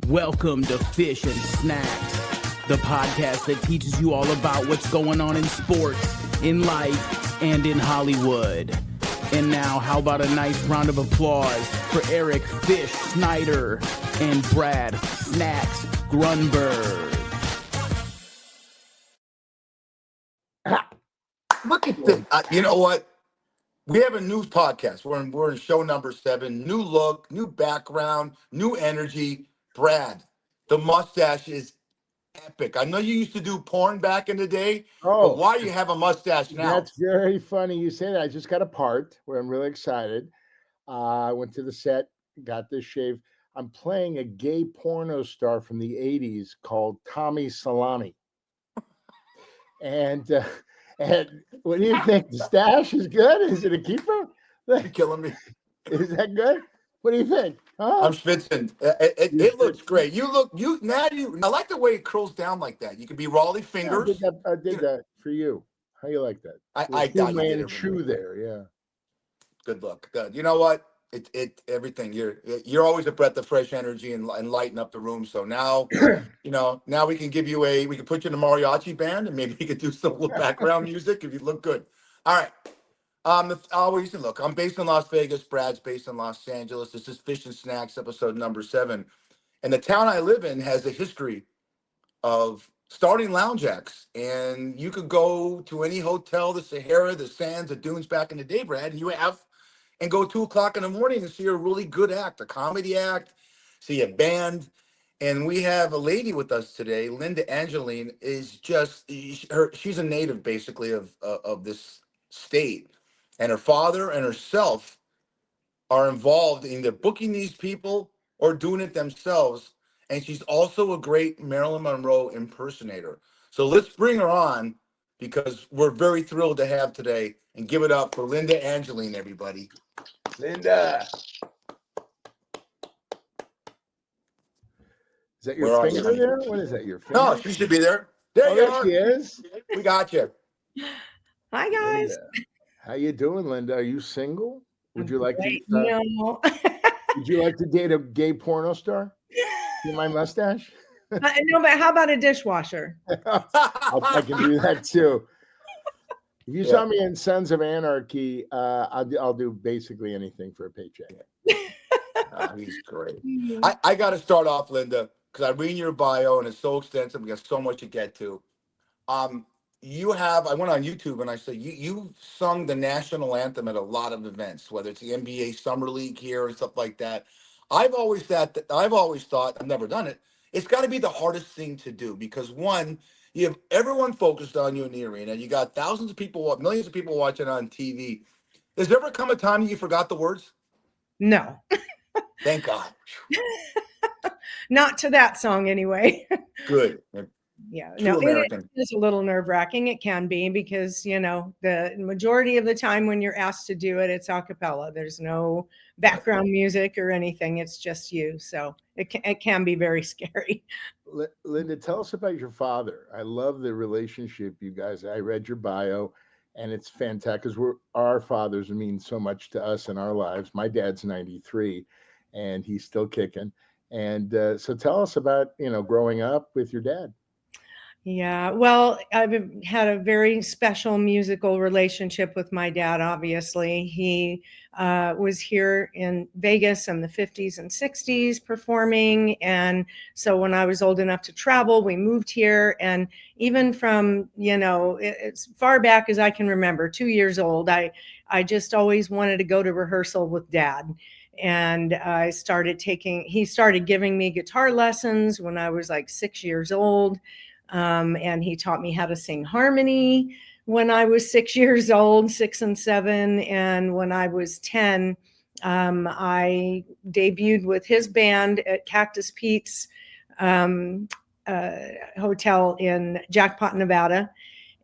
Welcome to Fish and Snacks, the podcast that teaches you all about what's going on in sports, in life, and in Hollywood. And now, how about a nice round of applause for Eric Fish Snyder and Brad Snacks Grunberg. Look at this. You know what? We have a new podcast. We're in show number 7. New look, new background, new energy. Brad, the mustache is epic. I know you used to do porn back in the day, but why do you have a mustache now? That's very funny you say that. I just got a part where I'm really excited. I went to the set, got this shave. I'm playing a gay porno star from the 80s called Tommy Salami. And what do you think? The stash is good? Is it a keeper? You're killing me. Is that good? What do you think? Huh? I'm schwitzing. It looks great. I like the way it curls down like that. You could be Raleigh fingers. Yeah, I did that for you. How you like that? I got you. Shoe there, yeah. Good luck. Good. You know what? Everything. You're always a breath of fresh energy and lighten up the room. So now, now we can give you we can put you in a mariachi band and maybe we could do some little background music if you look good. All right. Look, I'm based in Las Vegas. Brad's based in Los Angeles. This is Fish and Snacks, episode number 7. And the town I live in has a history of starting lounge acts. And you could go to any hotel, the Sahara, the Sands, the Dunes back in the day, Brad, and go 2:00 in the morning and see a really good act, a comedy act, see a band. And we have a lady with us today, Linda Angeline, she's a native basically of this state. And her father and herself are involved in either booking these people or doing it themselves. And she's also a great Marilyn Monroe impersonator. So let's bring her on because we're very thrilled to have today, and give it up for Linda Angeline, everybody. Linda. Is that your finger there? What is that, your finger? No, she should be there. There she is. We got you. Hi, guys. Linda. How you doing, Linda? Are you single? Would you like to? No. Would you like to date a gay porno star? See my mustache? No, but how about a dishwasher? I can do that too. If you saw me in Sons of Anarchy, I'll do basically anything for a paycheck. He's great. I got to start off, Linda, because I read your bio and it's so extensive. We got so much to get to. I went on YouTube and I said, you sung the national anthem at a lot of events, whether it's the NBA Summer League here and stuff like that. I've always thought, I've never done it, it's got to be the hardest thing to do because, one, you have everyone focused on you in the arena. You got thousands of people, millions of people watching on TV. Has there ever come a time you forgot the words? No. Thank God. Not to that song anyway. Good. Yeah, no, it is a little nerve-wracking. It can be because, the majority of the time when you're asked to do it, it's a cappella. There's no background music or anything. It's just you. So it can be very scary. Linda, tell us about your father. I love the relationship you guys. I read your bio and it's fantastic because our fathers mean so much to us in our lives. My dad's 93 and he's still kicking. And so tell us about, growing up with your dad. Yeah, well, I've had a very special musical relationship with my dad, obviously. He was here in Vegas in the 50s and 60s performing. And so when I was old enough to travel, we moved here. And even from, as far back as I can remember, 2 years old, I just always wanted to go to rehearsal with Dad. And he started giving me guitar lessons when I was like 6 years old. And he taught me how to sing harmony when I was 6 years old, 6 and 7. And when I was 10, I debuted with his band at Cactus Pete's hotel in Jackpot, Nevada.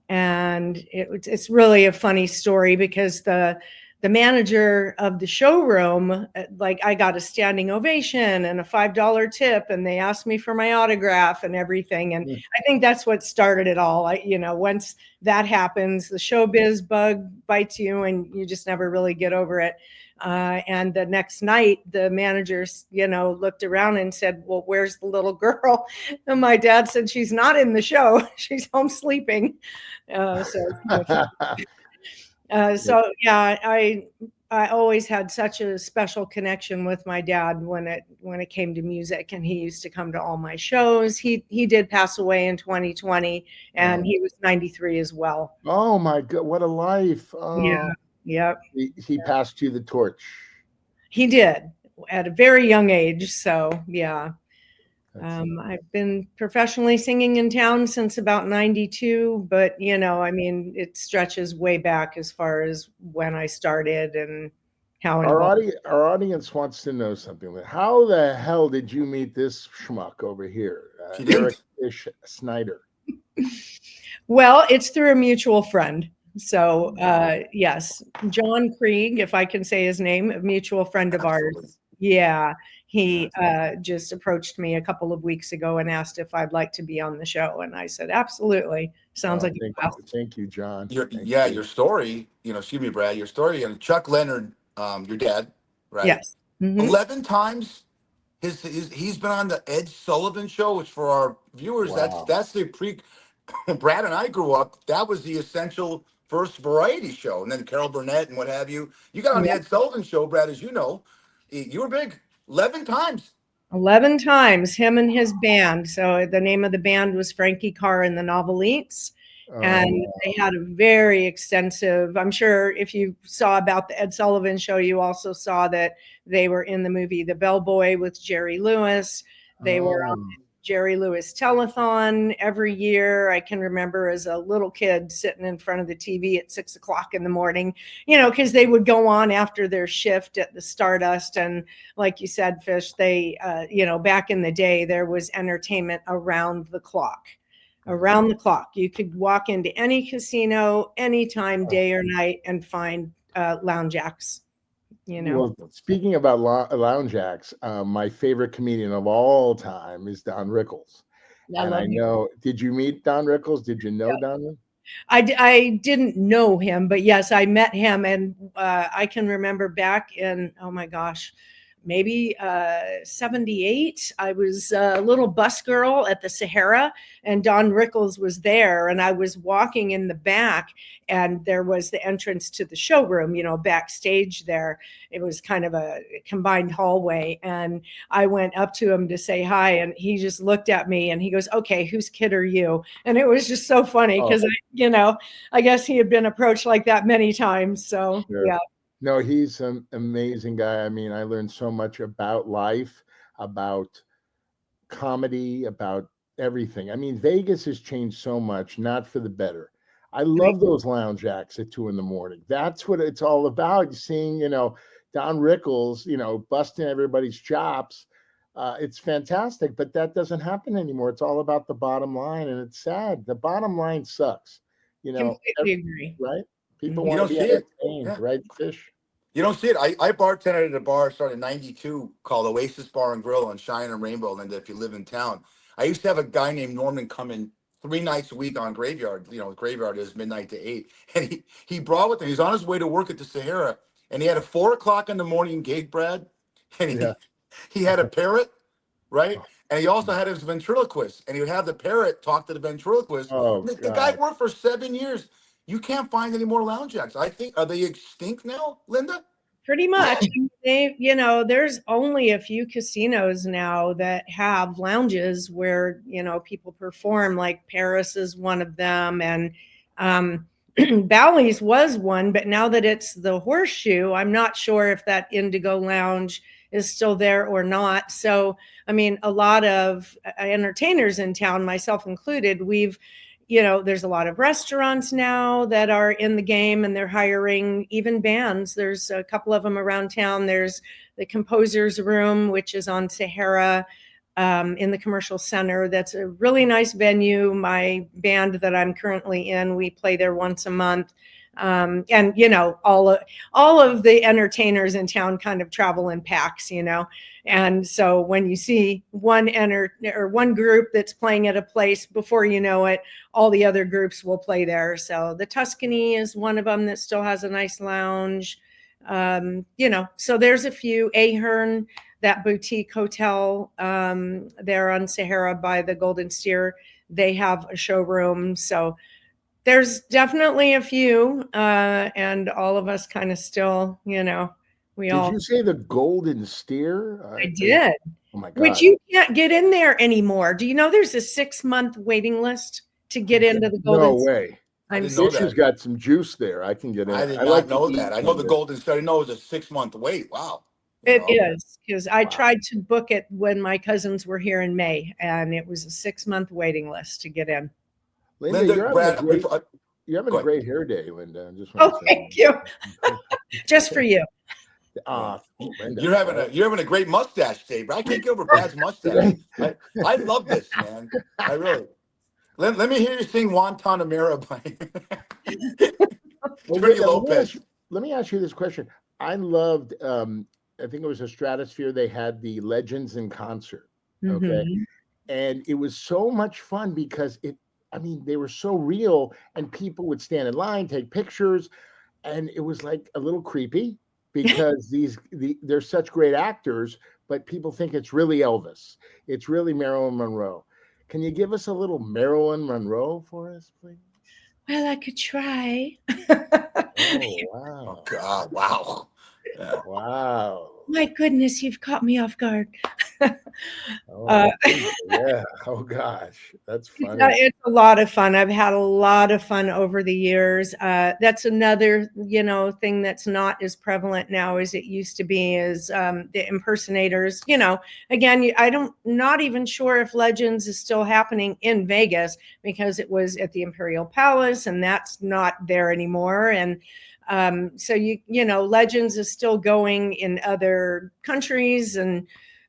And it's really a funny story because the the manager of the showroom, like I got a standing ovation and a $5 tip, and they asked me for my autograph and everything. And I think that's what started it all. Once that happens, the showbiz bug bites you and you just never really get over it. And the next night, the managers, looked around and said, well, where's the little girl? And my dad said, she's not in the show. She's home sleeping. So yeah, I always had such a special connection with my dad when it came to music, and he used to come to all my shows. He did pass away in 2020, and he was 93 as well. Oh my God, what a life. Yeah. Yep. He passed you the torch. He did at a very young age. So yeah. I've been professionally singing in town since about 92, but it stretches way back as far as when I started and how involved. Our audience wants to know something. How the hell did you meet this schmuck over here, Eric Snyder? Well, it's through a mutual friend. So yes, John Krieg, if I can say his name, a mutual friend of ours. Yeah. He just approached me a couple of weeks ago and asked if I'd like to be on the show. And I said, absolutely. Sounds like thank you, John. Your story, excuse me, Brad, your story, and Chuck Leonard, your dad, right? Yes. Mm-hmm. 11 times he's been on the Ed Sullivan Show, which for our viewers, that's the Brad and I grew up, that was the essential first variety show. And then Carol Burnett and what have you. You got on the Ed Sullivan Show, Brad, as you know. You were big. 11 times. 11 times, him and his band. So the name of the band was Frankie Carr and the Novelites. And they had a very extensive, I'm sure if you saw about the Ed Sullivan Show, you also saw that they were in the movie The Bellboy with Jerry Lewis. They were on the Jerry Lewis telethon every year. I can remember as a little kid sitting in front of the TV at 6 o'clock in the morning, because they would go on after their shift at the Stardust. And like you said, Fish, they, back in the day, there was entertainment around the clock. Around the clock. You could walk into any casino, anytime, day or night, and find lounge acts. Well, speaking about lounge acts, my favorite comedian of all time is Don Rickles. And I know, did you meet Don Rickles? Did you know Don? I didn't know him, but yes, I met him. And I can remember back in, oh my gosh, maybe 78. I was a little bus girl at the Sahara, and Don Rickles was there, and I was walking in the back, and there was the entrance to the showroom, backstage there. It was kind of a combined hallway, and I went up to him to say hi, and he just looked at me and he goes, okay, whose kid are you? And it was just so funny because I guess he had been approached like that many times. So yeah. No, he's an amazing guy. I mean, I learned so much about life, about comedy, about everything. I mean, Vegas has changed so much, not for the better. I love those lounge acts at 2 a.m. That's what it's all about. Seeing, Don Rickles, busting everybody's chops. It's fantastic, but that doesn't happen anymore. It's all about the bottom line, and it's sad. The bottom line sucks. Completely agree. Right? People want to be entertained, right, Fish? You don't see it. I bartended at a bar started in 92 called Oasis Bar and Grill on Cheyenne and Rainbow, Linda, if you live in town. I used to have a guy named Norman come in 3 nights a week on Graveyard. Graveyard is midnight to 8. And he brought with him, he's on his way to work at the Sahara, and he had a 4 o'clock in the morning gig, Brad. And he had a parrot, right? And he also had his ventriloquist, and he would have the parrot talk to the ventriloquist. The guy worked for 7 years. You can't find any more lounge acts. I think, are they extinct now, Linda? Pretty much. There's only a few casinos now that have lounges where, people perform, like Paris is one of them. And Bally's was one, but now that it's the Horseshoe, I'm not sure if that Indigo Lounge is still there or not. So, I mean, a lot of entertainers in town, myself included, there's a lot of restaurants now that are in the game, and they're hiring even bands. There's a couple of them around town. There's the Composer's Room, which is on Sahara in the Commercial Center. That's a really nice venue. My band that I'm currently in, we play there once a month. And all of the entertainers in town kind of travel in packs, and so when you see one group that's playing at a place, before you know it, all the other groups will play there. So the Tuscany is one of them that still has a nice lounge. So there's a few. Ahern, that boutique hotel there on Sahara by the Golden Steer, they have a showroom. So there's definitely a few, and all of us kind of still, Did you say the Golden Steer? I did. Oh my God. Which you can't get in there anymore. Do you know there's a 6-month waiting list to get into the Golden No way. I didn't know Fisher's that. got some juice there. I can get in. I did I not like to know eat that. I know the there. Golden State. I know it was a 6-month wait. Wow. It is, because I tried to book it when my cousins were here in May, and it was a 6-month waiting list to get in. Linda, you're having, Brad, a great, you're having a great hair day, Linda. I just want to say. Thank you. Just for you. Linda, you're having a great mustache, Dave. I can't get over Brad's mustache. I love this, man. I really. Let me hear you sing Guantanamera by Trini Lopez. Let me ask you this question. I loved, I think it was a Stratosphere. They had the Legends in concert. Okay. Mm-hmm. And it was so much fun because they were so real, and people would stand in line, take pictures. And it was like a little creepy because they're such great actors, but people think it's really Elvis. It's really Marilyn Monroe. Can you give us a little Marilyn Monroe for us, please? Well, I could try. Oh, wow. Oh, God. Wow. Yeah. Wow. My goodness, you've caught me off guard. Yeah. Oh, gosh. That's funny. It's a lot of fun. I've had a lot of fun over the years. That's another, thing that's not as prevalent now as it used to be, is the impersonators. Again, not even sure if Legends is still happening in Vegas, because it was at the Imperial Palace, and that's not there anymore. And so Legends is still going in other countries and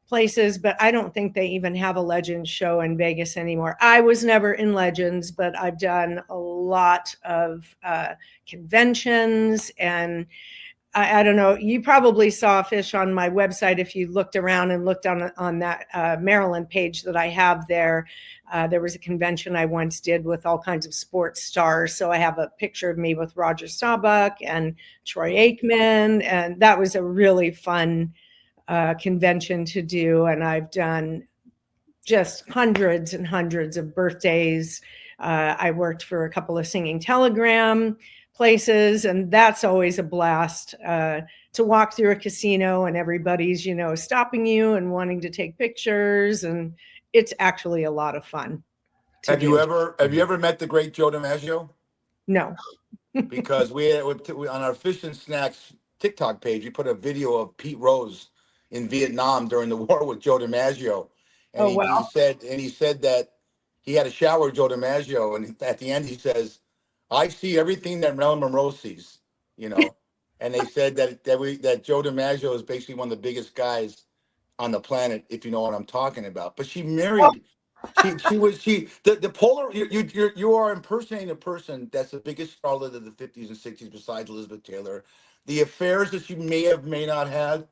places, but I don't think they even have a Legends show in Vegas anymore. I was never in Legends, but I've done a lot of conventions, and I don't know, you probably saw Fish on my website if you looked around and looked on that Maryland page that I have there. There was a convention I once did with all kinds of sports stars. So I have a picture of me with Roger Staubach and Troy Aikman, and that was a really fun convention to do. And I've done just hundreds and hundreds of birthdays. I worked for a couple of singing telegram places, and that's always a blast to walk through a casino and everybody's stopping you and wanting to take pictures, and it's actually a lot of fun. Have you ever met the great Joe DiMaggio? No. Because we on our Fish and Snacks TikTok page, we put a video of Pete Rose in Vietnam during the war with Joe DiMaggio, and he said that he had a shower with Joe DiMaggio, and at the end he says, "I see everything that Marilyn Monroe sees," and they said that Joe DiMaggio is basically one of the biggest guys on the planet, if you know what I'm talking about. But she married. The polar. You are impersonating a person that's the biggest starlet of the 50s and 60s besides Elizabeth Taylor. The affairs that she may not have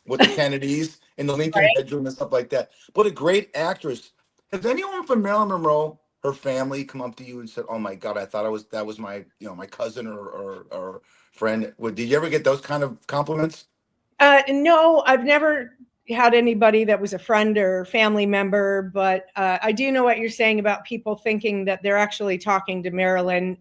with the Kennedys in the Lincoln bedroom and stuff like that. But a great actress. Has anyone from Marilyn Monroe, her family, come up to you and said, "Oh my God, I thought that was my my cousin or friend"? Did you ever get those kind of compliments? No, I've never had anybody that was a friend or family member, but I do know what you're saying about people thinking that they're actually talking to Marilyn.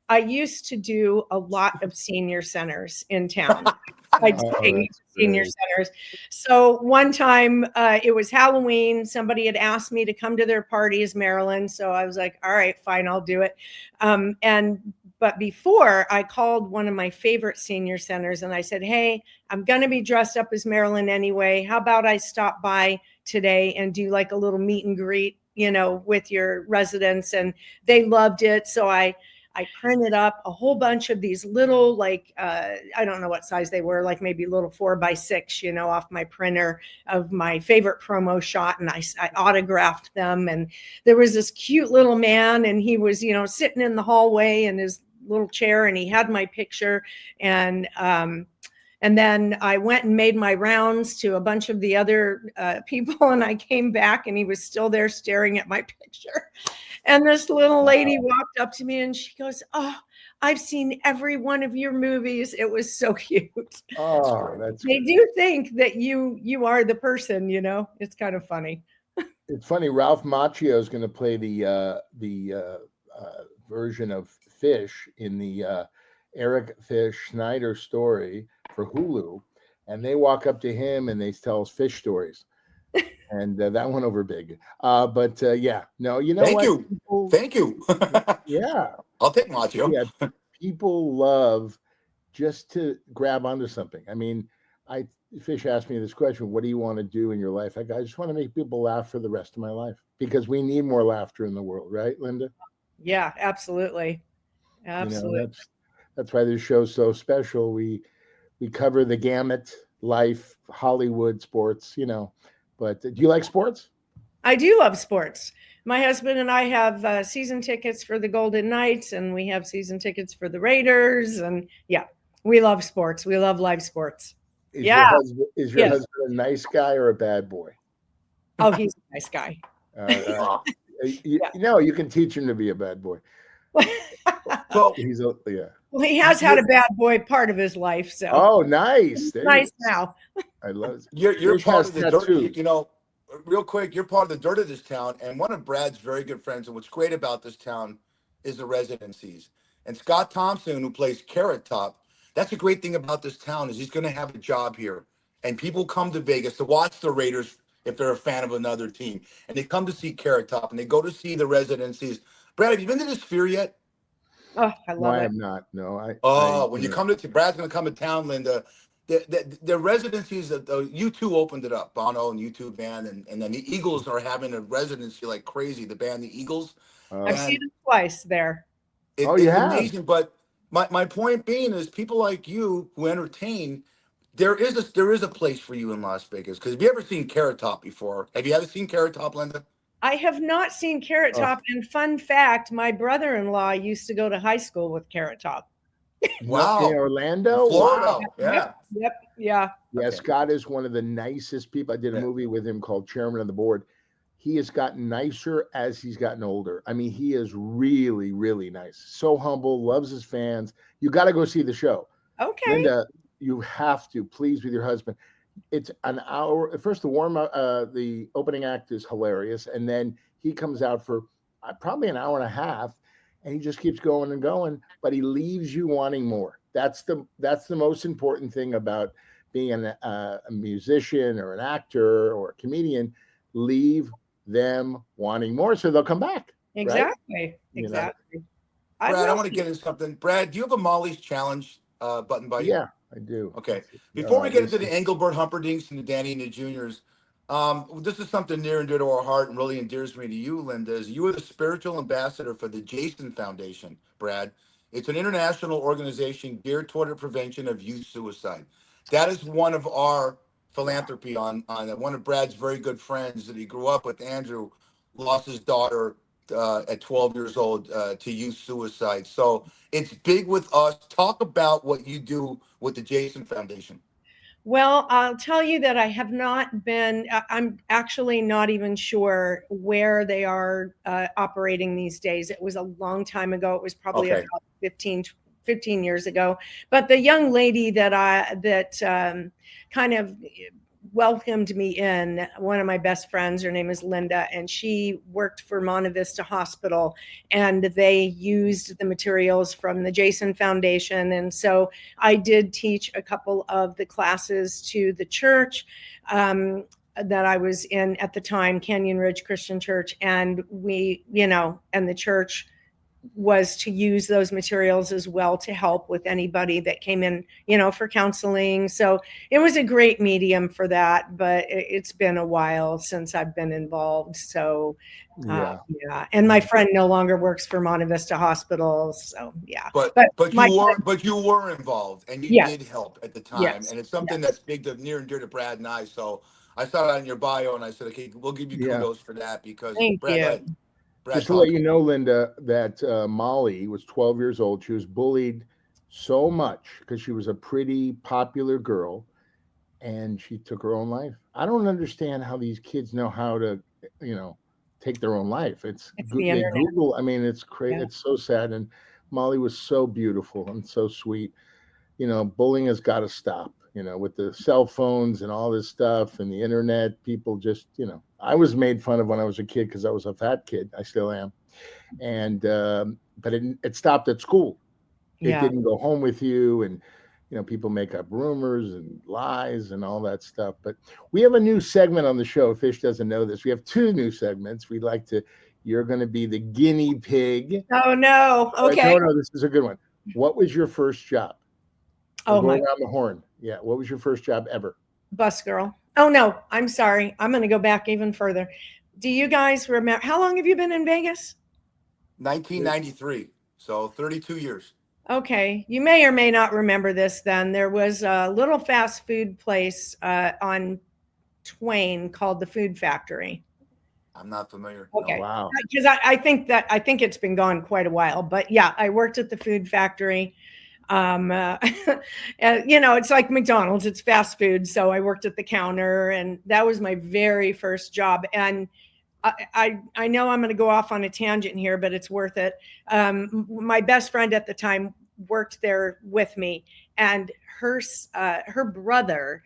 I used to do a lot of senior centers in town. I'd sing senior centers. So one time it was Halloween. Somebody had asked me to come to their party as Marilyn. So I was like, all right, fine, I'll do it. But before, I called one of my favorite senior centers and I said, hey, I'm going to be dressed up as Marilyn anyway. How about I stop by today and do like a little meet and greet, with your residents? And they loved it. So I printed up a whole bunch of these little, I don't know what size they were, like maybe little 4x6, off my printer of my favorite promo shot. And I autographed them. And there was this cute little man, and he was, sitting in the hallway in his little chair, and he had my picture. And then I went and made my rounds to a bunch of the other people, and I came back, and he was still there staring at my picture. And this little lady walked up to me, and she goes, "Oh, I've seen every one of your movies." It was so cute. Oh, that's They do think that you are the person, you know. It's kind of funny. it's funny. Ralph Macchio is going to play the version of Fish in the Eric Fish Schneider story for Hulu, and they walk up to him and they tell us fish stories, and that went over big. But yeah, no, you know Thank what? you. People, Thank you. yeah, I'll take Macho. yeah, people love just to grab onto something. I mean, Fish asked me this question: "What do you want to do in your life?" I just want to make people laugh for the rest of my life because we need more laughter in the world, right, Linda? Yeah, absolutely. Absolutely. You know, that's why this show's so special. We cover the gamut, life, Hollywood, sports, you know. But do you like sports? I do love sports. My husband and I have season tickets for the Golden Knights, and we have season tickets for the Raiders. And yeah, we love sports. We love live sports. Yeah. Is your husband a nice guy or a bad boy? Oh, he's a nice guy. You know, you can teach him to be a bad boy. So yeah. Well, he has had a bad boy part of his life, so. Oh, nice. Nice now. I love it. You're part of the dirt. You know, real quick, you're part of the dirt of this town. And one of Brad's very good friends, and what's great about this town is the residencies. And Scott Thompson, who plays Carrot Top, that's a great thing about this town is he's going to have a job here. And people come to Vegas to watch the Raiders if they're a fan of another team. And they come to see Carrot Top, and they go to see the residencies. Brad, have you been to the Sphere yet? Oh, I love it. No, I have not. No, when you come to Brad's going to come to town, Linda. The residencies that U2 opened it up, Bono and U2 band, and then the Eagles are having a residency like crazy. The band, the Eagles. I've seen it twice there. You it's have? amazing. But my point being is, people like you who entertain, there is a place for you in Las Vegas. Because have you ever seen Carrot Top before? Have you ever seen Carrot Top, Linda? I have not seen Carrot Top. And fun fact, my brother-in-law used to go to high school with Carrot Top. Wow. In Orlando? Florida. Wow. Yeah. Yep. Yeah. Yeah, Scott is one of the nicest people. I did a movie with him called Chairman of the Board. He has gotten nicer as he's gotten older. I mean, he is really, really nice. So humble, loves his fans. You got to go see the show. Okay. Linda, you have to, please, with your husband. It's an hour. First, the opening act is hilarious. And then he comes out for probably an hour and a half. And he just keeps going and going, but he leaves you wanting more. That's the most important thing about being a musician or an actor or a comedian. Leave them wanting more, so they'll come back. Exactly. Right? Exactly. Brad, I want to get into something. Brad, do you have a Molly's Challenge button by you? Yeah, I do. Okay. Before we get into the Engelbert Humperdinks and the Danny and the Juniors, this is something near and dear to our heart and really endears me to you, Linda. Is you are the spiritual ambassador for the Jason Foundation, Brad. It's an international organization geared toward the prevention of youth suicide. That is one of our philanthropy on one of Brad's very good friends that he grew up with, Andrew, lost his daughter at 12 years old to youth suicide. So it's big with us. Talk about what you do with the Jason Foundation. Well, I'll tell you that I have not been, I'm actually not even sure where they are operating these days. It was a long time ago. It was probably about 15 years ago. But the young lady that kind of welcomed me in, one of my best friends, her name is Linda, and she worked for Monte Vista Hospital, and they used the materials from the Jason Foundation. And so I did teach a couple of the classes to the church that I was in at the time, Canyon Ridge Christian Church. And we, and the church was to use those materials as well to help with anybody that came in, for counseling. So it was a great medium for that, but it's been a while since I've been involved. So yeah. And my friend no longer works for Monte Vista Hospital. So yeah. But you were involved, and you did help at the time. And it's something that's near and dear to Brad and I. So I saw that in your bio and I said, okay, we'll give you kudos for that because Thank you. Brad, Just to let talk. you know, Linda, that Molly was 12 years old. She was bullied so much because she was a pretty popular girl, and she took her own life. I don't understand how these kids know how to, you know, take their own life. It's the They internet. Google. I mean, it's crazy. Yeah. It's so sad. And Molly was so beautiful and so sweet. You know, bullying has got to stop. You know, with the cell phones and all this stuff and the internet, people just, you know, I was made fun of when I was a kid because I was a fat kid. I still am. And but it stopped at school. It Yeah. didn't go home with you, and you know, people make up rumors and lies and all that stuff. But we have a new segment on the show. Fish doesn't know this. We have two new segments. We'd like to. You're going to be the guinea pig. Oh no. Okay. No, this is a good one. What was your first job? Oh Go my around the horn. Yeah. What was your first job ever? bus girl. Oh no, I'm sorry. I'm going to go back even further. Do you guys remember how long have you been in Vegas? 1993. So 32 years. Okay, you may or may not remember this then. There was a little fast food place on Twain called the Food Factory. I'm not familiar. Oh, Okay. wow. Because I think it's been gone quite a while. But yeah, I worked at the Food Factory. And, you know, it's like McDonald's, it's fast food. So I worked at the counter, and that was my very first job. And I know I'm going to go off on a tangent here, but it's worth it. My best friend at the time worked there with me, and her brother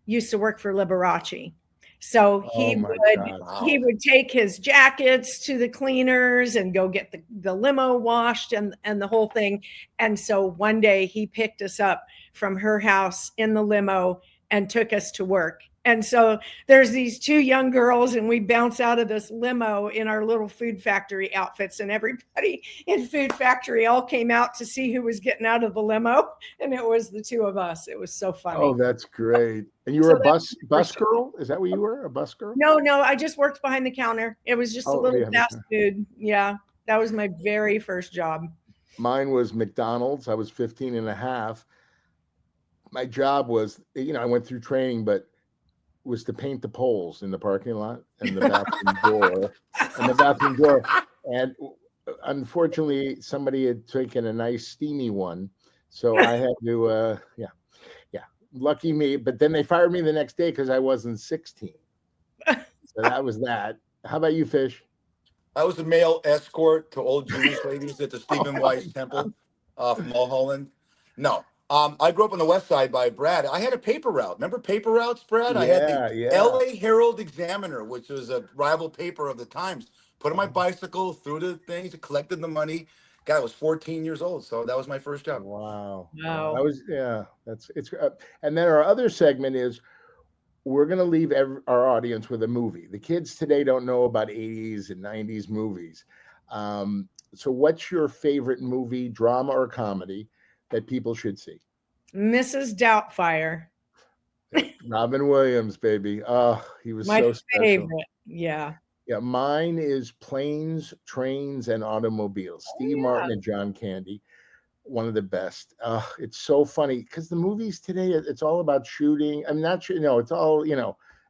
used to work for Liberace. So Oh my God. he would take his jackets to the cleaners and go get the limo washed and the whole thing. And so one day he picked us up from her house in the limo and took us to work. And so there's these two young girls, and we bounce out of this limo in our little Food Factory outfits, and everybody in Food Factory all came out to see who was getting out of the limo, and it was the two of us. It was so funny. Oh, that's great. And you were a bus girl? Is that what you were? A bus girl? No, I just worked behind the counter. It was just a little fast food. Yeah, that was my very first job. Mine was McDonald's. I was 15 and a half. My job was, you know, I went through training, but was to paint the poles in the parking lot and the bathroom door. And unfortunately, somebody had taken a nice steamy one. So I had to, lucky me. But then they fired me the next day because I wasn't 16. So that was that. How about you, Fish? I was a male escort to old Jewish ladies at the Stephen Weiss Temple from Mulholland. No. I grew up on the west side by Brad. I had a paper route. Remember paper routes, Brad? I had the LA Herald Examiner, which was a rival paper of the Times. Put on my bicycle, through the things, collected the money. God, I was 14 years old. So that was my first job. Wow. Wow. And then our other segment is we're going to leave our audience with a movie. The kids today don't know about 80s and 90s movies. So what's your favorite movie, drama or comedy, that people should see? Mrs. Doubtfire. Robin Williams, baby. Oh, he was my so special. Favorite. Yeah. Yeah, mine is Planes, Trains, and Automobiles. Steve Martin and John Candy. One of the best. It's so funny because the movies today, it's all about shooting. I'm not sure, it's all,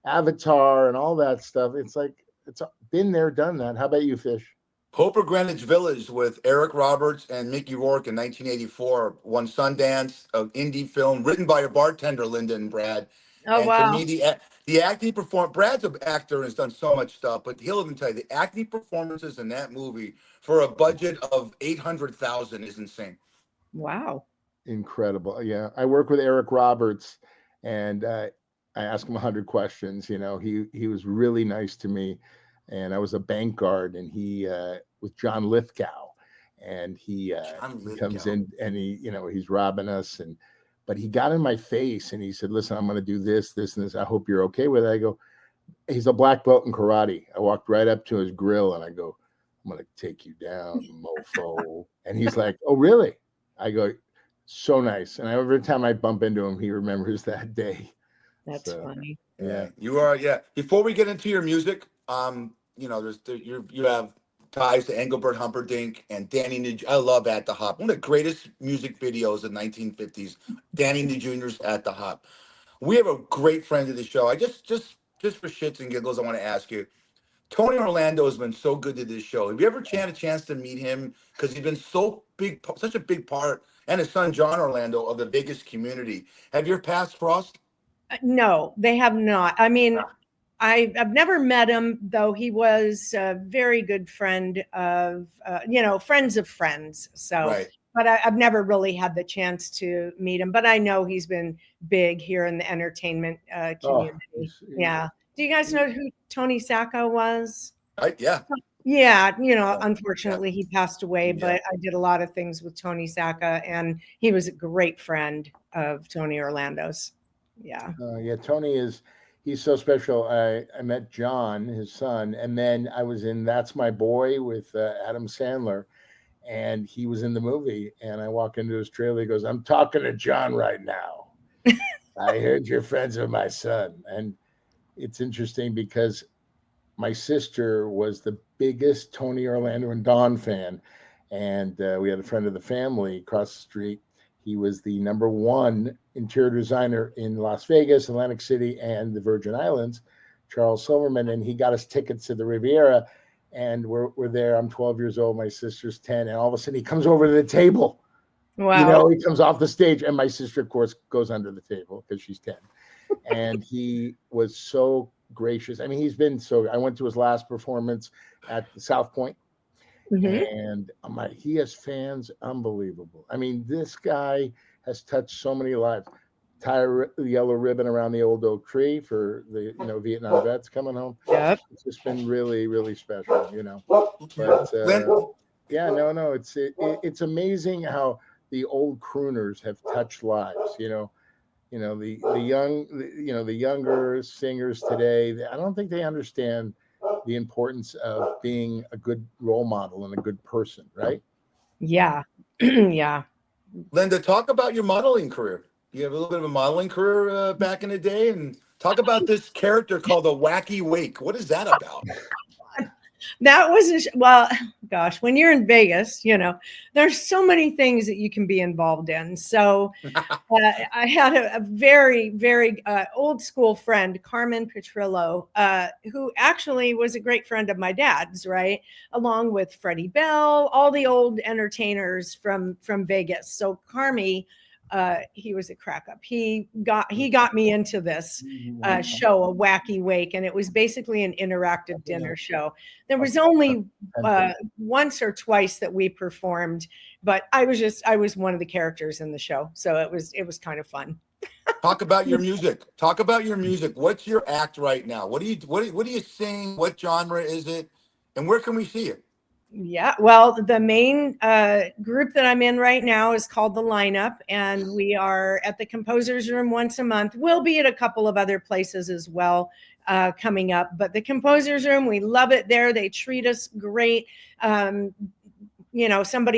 Avatar and all that stuff. It's like, it's been there, done that. How about you, Fish? Hope Greenwich Village with Eric Roberts and Mickey Rourke in 1984 won Sundance, an indie film written by a bartender, Linda and Brad. Oh, and wow. To me, the acting performance, Brad's an actor and has done so much stuff, but he'll even tell you the acting performances in that movie for a budget of $800,000 is insane. Wow. Incredible. Yeah. I work with Eric Roberts, and I ask him 100 questions. He was really nice to me. And I was a bank guard, and he with John Lithgow, and he comes in, and he's robbing us, but he got in my face and he said, "Listen, I'm going to do this, this, and this. I hope you're okay with it." I go, "He's a black belt in karate." I walked right up to his grill and I go, "I'm going to take you down, mofo." And he's like, "Oh, really?" I go, "So nice." And every time I bump into him, he remembers that day. That's funny. Yeah, you are. Yeah. Before we get into your music, you have ties to Engelbert Humperdinck and Danny New. I love At the Hop. One of the greatest music videos of 1950s. Danny New Jr.'s At the Hop. We have a great friend of the show. I just for shits and giggles, I want to ask you: Tony Orlando has been so good to this show. Have you ever had a chance to meet him? Because he's been so big, such a big part, and his son John Orlando, of the Vegas community. Have your paths crossed? No, they have not. I mean, I've never met him, though he was a very good friend of, friends of friends. So, Right. but I've never really had the chance to meet him. But I know he's been big here in the entertainment community. Yeah. Do you guys know who Tony Sacco was? Yeah. Yeah, Yeah. unfortunately he passed away, Yeah. but I did a lot of things with Tony Sacco, and he was a great friend of Tony Orlando's. Yeah. Yeah, Tony he's so special. I met John, his son, and then I was in That's My Boy with Adam Sandler, and he was in the movie. And I walk into his trailer. He goes, "I'm talking to John right now. I heard you're friends with my son." And it's interesting because my sister was the biggest Tony Orlando and Dawn fan, and we had a friend of the family across the street. He was the #1 interior designer in Las Vegas, Atlantic City, and the Virgin Islands, Charles Silverman, and he got us tickets to the Riviera. And we're there. I'm 12 years old. My sister's 10, and all of a sudden he comes over to the table. Wow. He comes off the stage, and my sister, of course, goes under the table because she's 10. And he was so gracious. I mean, he's been I went to his last performance at the South Point, and I'm like, he has fans unbelievable. I mean, this guy has touched so many lives. Tie the yellow ribbon around the old oak tree for the Vietnam vets coming home. Yep. It's just been really, really special, But no, it's amazing how the old crooners have touched lives, the younger singers today. I don't think they understand the importance of being a good role model and a good person, right? Yeah. Yeah. Linda, talk about your modeling career. You have a little bit of a modeling career back in the day, and talk about this character called the Wacky Wake. What is that about? That was gosh, when you're in Vegas, there's so many things that you can be involved in. So I had a very, very old school friend, Carmen Petrillo, who actually was a great friend of my dad's, right? Along with Freddie Bell, all the old entertainers from Vegas. So Carmi, he was a crack up. He got me into this show, A Wacky Wake, and it was basically an interactive dinner show. There was only once or twice that we performed, but I was one of the characters in the show, so it was kind of fun. Talk about your music. What's your act right now? What do you sing? What genre is it? And where can we see it? Yeah, well, the main group that I'm in right now is called The Lineup, and we are at the Composers Room once a month. We'll be at a couple of other places as well coming up, but the Composers Room, we love it there. They treat us great. Somebody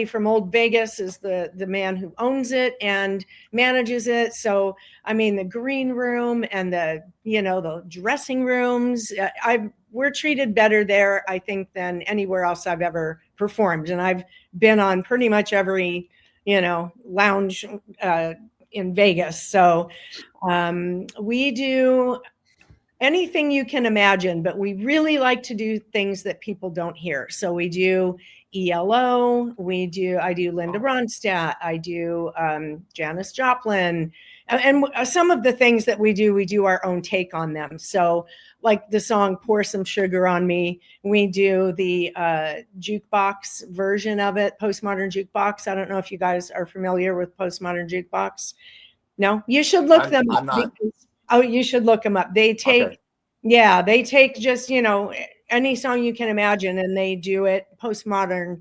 from Old Vegas is the man who owns it and manages it. So, I mean, the green room and the dressing rooms, we're treated better there, I think, than anywhere else I've ever performed. And I've been on pretty much every, lounge in Vegas. So we do anything you can imagine, but we really like to do things that people don't hear. So we do ELO, I do Linda Ronstadt, I do Janis Joplin, and some of the things that we do our own take on them. So like the song Pour Some Sugar on Me, we do the jukebox version of it, postmodern jukebox. I don't know if you guys are familiar with postmodern jukebox. No, you should look them up. I'm not. You should look them up. They take, they take just, any song you can imagine, and they do it postmodern,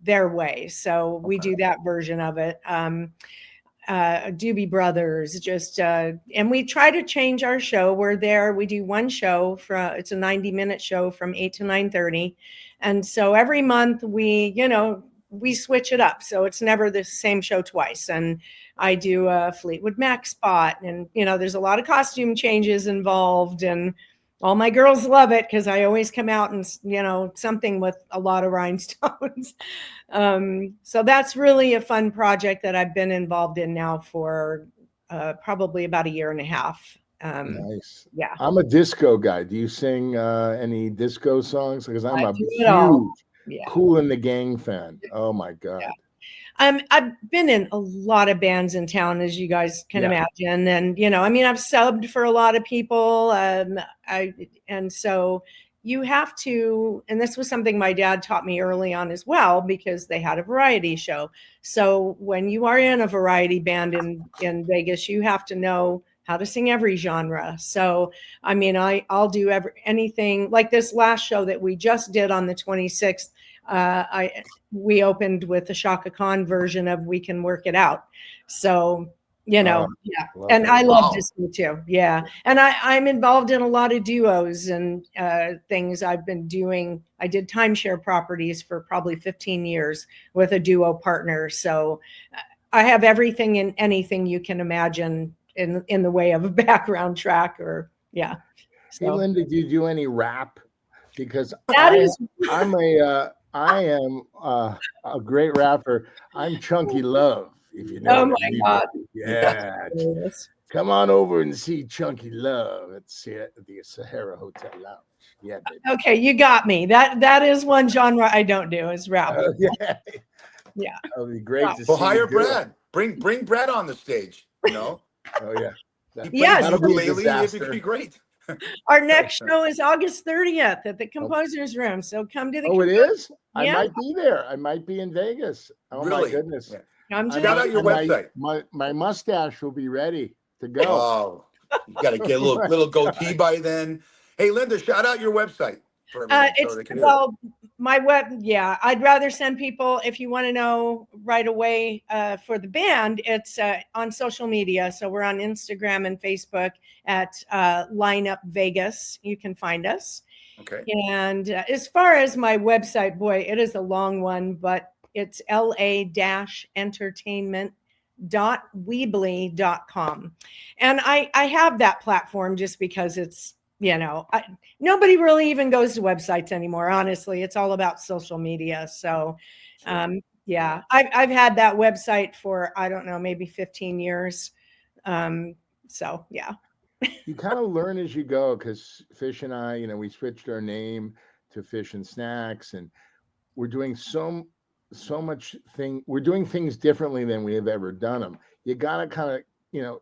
their way. So we do that version of it. Doobie Brothers, and we try to change our show. We're there. We do one show it's a 90-minute show from 8 to 9:30. And so every month we switch it up. So it's never the same show twice. And I do a Fleetwood Mac spot, and, there's a lot of costume changes involved, and all my girls love it because I always come out and, something with a lot of rhinestones. So that's really a fun project that I've been involved in now for probably about a year and a half. Nice. Yeah, I'm a disco guy. Do you sing any disco songs? Because I'm I a do it all. huge Yeah. Kool and the Gang fan. Oh my God. I've been in a lot of bands in town, as you guys can Yeah. imagine, and I mean, I've subbed for a lot of people. And so you have to, and this was something my dad taught me early on as well, because they had a variety show. So when you are in a variety band in Vegas, you have to know how to sing every genre. So I mean, I'll do anything like this last show that we just did on the 26th. We opened with the Shaka Khan version of "We Can Work It Out." So, yeah. And I love disco too. Yeah. And I'm involved in a lot of duos and things I've been doing. I did timeshare properties for probably 15 years with a duo partner. So I have everything and anything you can imagine in the way of a background track or, yeah. Hey, Linda, do you do any rap? Because I am a great rapper. I'm Chunky Love, if you know. Oh my God. Yeah. Come on over and see Chunky Love at the Sahara Hotel Lounge. Yeah, baby. Okay, you got me. That is one genre I don't do is rap. Yeah. Yeah. It'll be great to see. Well, hire Brad. Bring Brad on the stage. Oh yeah. He plays ukulele. It'd be great. Our next show is August 30th at the Composers Room. So come to the. Oh, it is? Yeah. I might be there. I might be in Vegas. Oh really? My goodness. Yeah. Shout out your website. My mustache will be ready to go. Oh, you got to get a little goatee by then. Hey, Linda, shout out your website for everyone. My web, yeah. I'd rather send people, if you want to know right away for the band, it's on social media. So we're on Instagram and Facebook at Lineup Vegas. You can find us. Okay. And as far as my website, boy, it is a long one, but it's la-entertainment.weebly.com. And I have that platform just because it's, nobody really even goes to websites anymore. Honestly, it's all about social media. So, yeah, I've had that website for, I don't know, maybe 15 years. So, yeah. You kind of learn as you go, because Fish and I, we switched our name to Fish and Snacks, and we're doing so much thing. We're doing things differently than we have ever done them. You got to kind of, you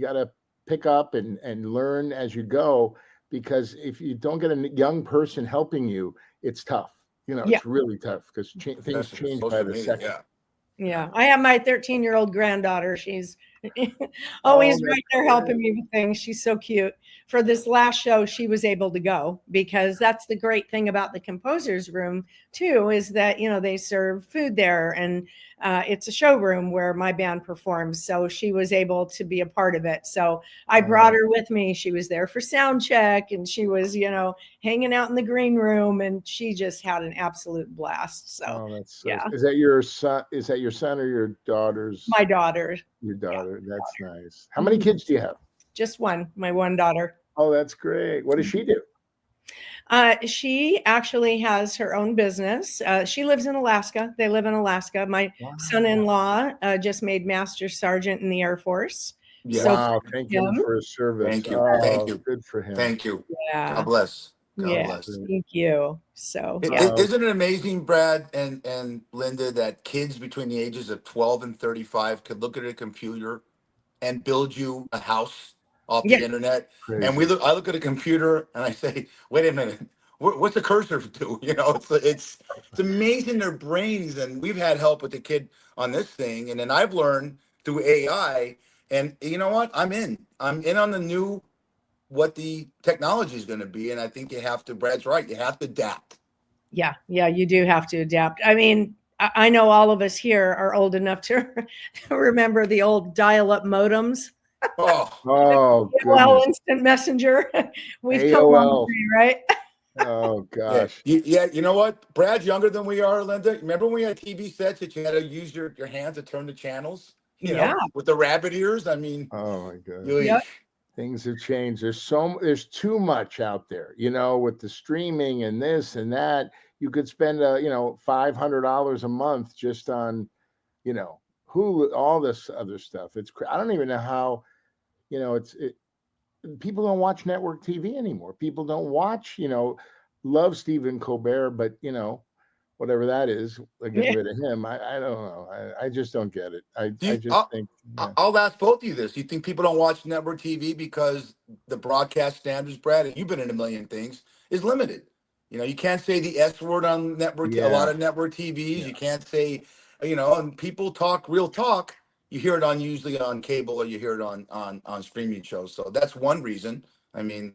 got to pick up and learn as you go, because if you don't get a young person helping you, it's tough. It's really tough because things change by the second. Yeah. I have my 13-year-old granddaughter. She's always right there helping me with things. She's so cute. For this last show, she was able to go, because that's the great thing about the Composers Room too, is that, they serve food there, and it's a showroom where my band performs. So she was able to be a part of it. So I brought her with me. She was there for sound check, and she was, hanging out in the green room, and she just had an absolute blast. So that's yeah. Is that your son? Is that your son or your daughter's? My daughter. Your daughter. Yeah, that's nice. How many kids do you have? Just one. My one daughter. Oh, that's great. What does she do? She actually has her own business. She lives in Alaska. They live in Alaska. My son-in-law just made Master Sergeant in the Air Force. Yeah. Wow. Thank him for his service. Thank you. Thank you. Good for him. Thank you. Yeah. God bless. God bless. Thank you. So isn't it amazing, Brad and Linda, that kids between the ages of 12 and 35 could look at a computer and build you a house off the internet? Crazy. And I look at a computer and I say, wait a minute, what's the cursor do? It's amazing, their brains. And we've had help with the kid on this thing. And then I've learned through AI, and you know what? I'm in on the new, what the technology is going to be. And I think Brad's right. You have to adapt. Yeah, you do have to adapt. I mean, I know all of us here are old enough to remember the old dial-up modems. Oh, AOL Instant Messenger. We've come a long way, right? Oh gosh. Yeah. You know what? Brad's younger than we are, Linda. Remember when we had TV sets that you had to use your hands to turn the channels? You know, with the rabbit ears. I mean, oh my God. Things have changed. There's too much out there, with the streaming and this and that. You could spend $500 a month just on, Hulu, all this other stuff. I don't even know how, people don't watch network TV anymore. People don't watch, love Stephen Colbert, but whatever that is, they're getting Yeah. rid of him. I don't know. I just don't get it. Do I you, just think, yeah. I'll ask both of you this. Do you think people don't watch network TV because the broadcast standards, Brad, and you've been in a million things, is limited? You can't say the S word on network, a lot Yeah. of network TVs. Yeah. You can't say, and people talk real talk. You hear it usually on cable, or you hear it on streaming shows. So that's one reason. I mean,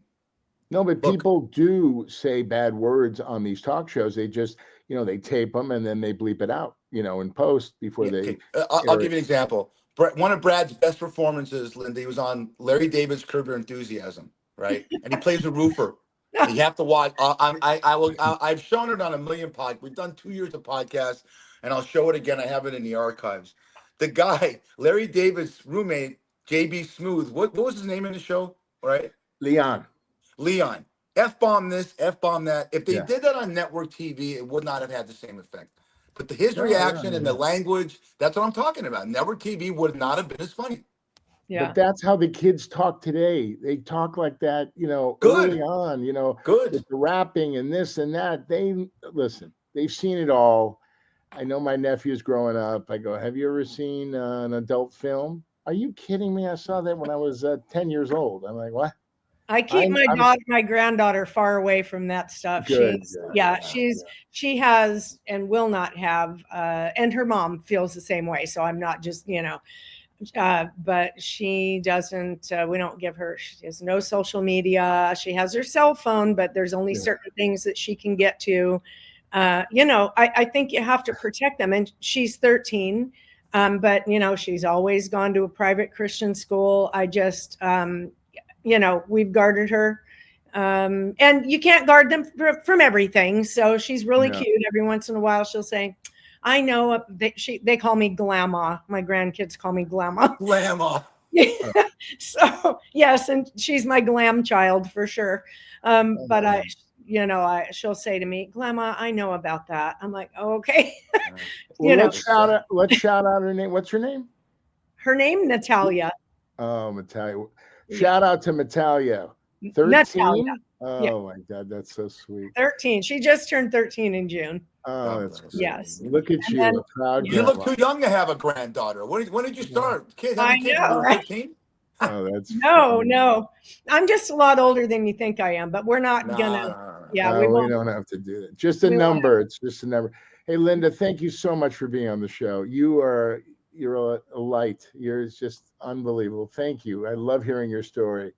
No, but look, people do say bad words on these talk shows. They just, they tape them and then they bleep it out, in post before yeah, they okay. I'll air give it. you an example. One of Brad's best performances, Linda, he was on Larry David's Curb Your Enthusiasm, right? And he plays a roofer. You have to watch. I've shown it on a million podcasts. We've done 2 years of podcasts, and I'll show it again. I have it in the archives. The guy, Larry David's roommate, JB Smooth. What was his name in the show? Right, Leon. Leon. F-bomb this, F-bomb that. If they Yeah. did that on network TV, it would not have had the same effect. But his No, reaction and the yeah. language, that's what I'm talking about. Network TV would not have been as funny. Yeah. But that's how the kids talk today. They talk like that, Good. early on, Good. with the rapping and this and that. They've seen it all. I know my nephew's growing up. I go, have you ever seen an adult film? Are you kidding me? I saw that when I was 10 years old. I'm like, what? I keep I'm my granddaughter far away from that stuff. good. She has and will not have, and her mom feels the same way. So I'm not just, but she doesn't, we don't give her, she has no social media. She has her cell phone, but there's only certain things that she can get to. I think you have to protect them. And she's 13. But she's always gone to a private Christian school. I just, we've guarded her. And you can't guard them from everything. So she's really cute. Every once in a while, she'll say, I know they call me Glamma. My grandkids call me Glamma. Glamma. So yes. And she's my glam child for sure. But she'll say to me, Glamma, I know about that. I'm like, oh, okay. Well, let's shout out her name. What's her name? Her name, Natalia. Oh, Natalia. Shout out to Natalia. 13? Natalia. Oh my God, that's so sweet. 13. She just turned 13 in June. Oh, that's great. Yes. Look at you, a proud You look grandma. too young to have a granddaughter. When did you start? Kids, I having kids know, when you were 15? Oh, that's no. I'm just a lot older than you think I am, but we're not gonna. Yeah, we don't have to do that. Just a number. It's just a number. Hey, Linda, thank you so much for being on the show. You're a light. You're just unbelievable. Thank you. I love hearing your story.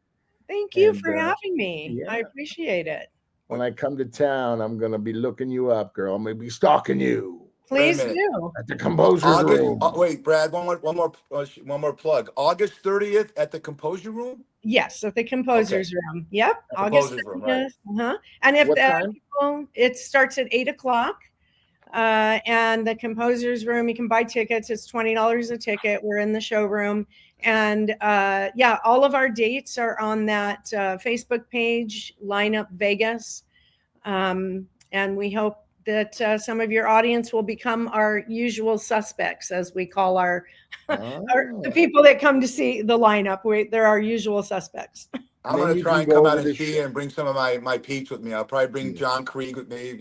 Thank you for having me. Yeah. I appreciate it. When I come to town, I'm gonna be looking you up, girl. I'm gonna be stalking you. Please do. At the Composer's Room. Wait, Brad, one more plug. August 30th at the Composer Room? Yes, at the Composer's Room. Yep. August 30th. Room, right. And if people, it starts at 8:00. And the Composer's Room, you can buy tickets. It's $20 a ticket. We're in the showroom. And all of our dates are on that Facebook page, Lineup Vegas. And we hope that some of your audience will become our usual suspects, as we call the people that come to see the lineup. They're our usual suspects. I'm going to try and come out and see you and bring some of my peeps with me. I'll probably bring John Krieg with me,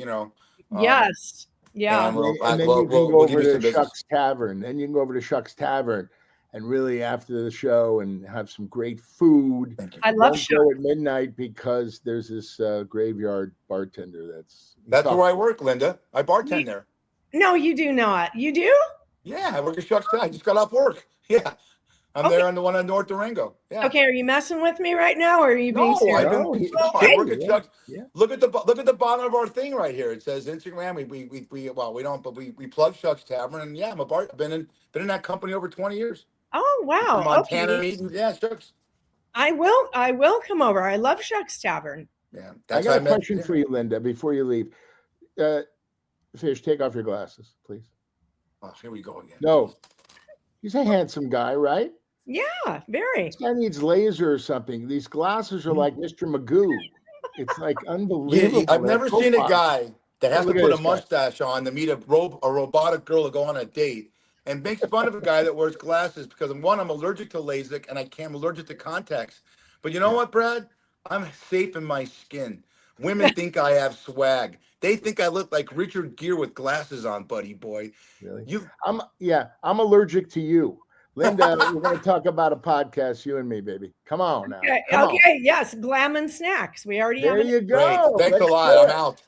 Yes. Yeah. And then you can go over to Shuck's Tavern. Then you can go over to Shuck's Tavern and really after the show and have some great food. I love show at midnight because there's this graveyard bartender that's where I work, Linda. I bartend there. No, you do not. You do? Yeah, I work at Shuck's Tavern. I just got off work. Yeah. I'm there on the one on North Durango. Yeah. Okay, are you messing with me right now, or are you being serious? I work at Chuck's. Yeah. Look at the bottom of our thing right here. It says Instagram. We plug Chuck's Tavern, and I'm a bar. Been in that company over 20 years. Oh wow, Montana meeting. Yeah, Chuck's. I will come over. I love Chuck's Tavern. Yeah, I got a question for you, Linda. Before you leave, Fish, take off your glasses, please. Oh, here we go again. No, he's a handsome guy, right? Yeah, very. This guy needs laser or something. These glasses are like Mr. Magoo. It's like unbelievable. I've never seen a guy that has to put a mustache on to meet a robotic girl to go on a date and makes fun of a guy that wears glasses because one, I'm allergic to LASIK and I'm allergic to contacts. But you know what, Brad? I'm safe in my skin. Women think I have swag. They think I look like Richard Gere with glasses on, buddy boy. Really? You I'm allergic to you. Linda, we're going to talk about a podcast, you and me, baby. Come on now. Okay, Come on. yes, Glam and Snacks. We already There have you great. go. Thanks a Let's lot. do I'm it. out.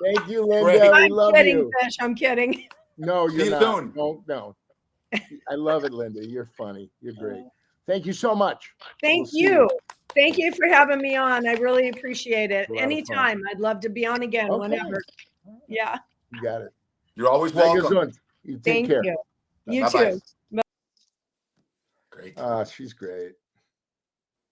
Thank you, Linda. Great. We I'm love kidding, you. Fish. I'm kidding. No, See you're you not. soon. No. I love it, Linda. You're funny. You're great. Thank you so much. Thank you. Thank you for having me on. I really appreciate it. Anytime. I'd love to be on again, whenever. Yeah. You got it. You're always welcome. You take Thank care. you. You Bye-bye. too. Great. She's great.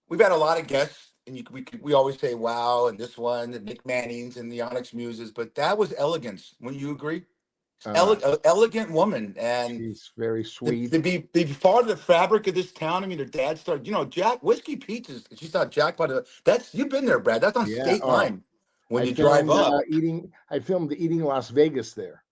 We've had a lot of guests, and we always say wow, and this one, the Nick Mannings and the Onyx Muses, but that was elegance. Wouldn't you agree? Elegant woman, and she's very sweet. To be part of the fabric of this town. I mean, her dad started. Jack Whiskey Pete's. She's not Jack, but you've been there, Brad. That's on State Line when you drive up. I filmed Eating Las Vegas there.